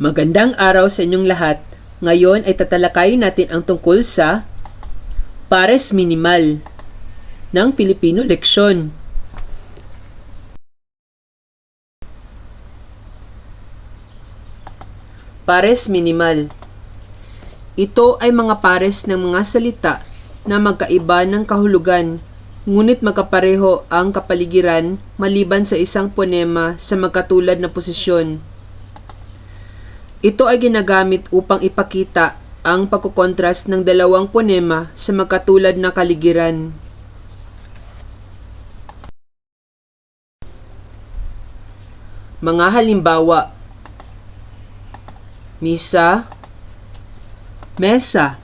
Magandang araw sa inyong lahat. Ngayon ay tatalakayin natin ang tungkol sa pares minimal ng Filipino leksyon. Pares minimal. Ito ay mga pares ng mga salita na magkaiba ng kahulugan, ngunit magkapareho ang kapaligiran maliban sa isang ponema sa magkatulad na posisyon. Ito ay ginagamit upang ipakita ang pagkukontrast ng dalawang ponema sa magkatulad na kaligiran. Mga halimbawa: misa, mesa,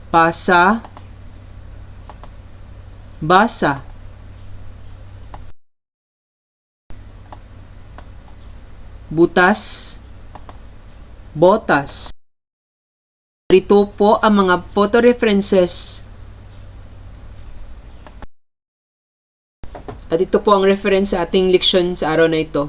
pasa, basa, butas, botas. Narito po ang mga photo references. At ito po ang reference sa ating leksyon sa araw na ito.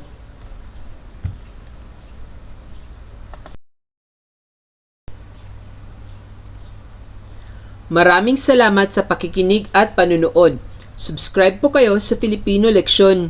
Maraming salamat sa pakikinig at panunood. Subscribe po kayo sa Filipino Leksyon.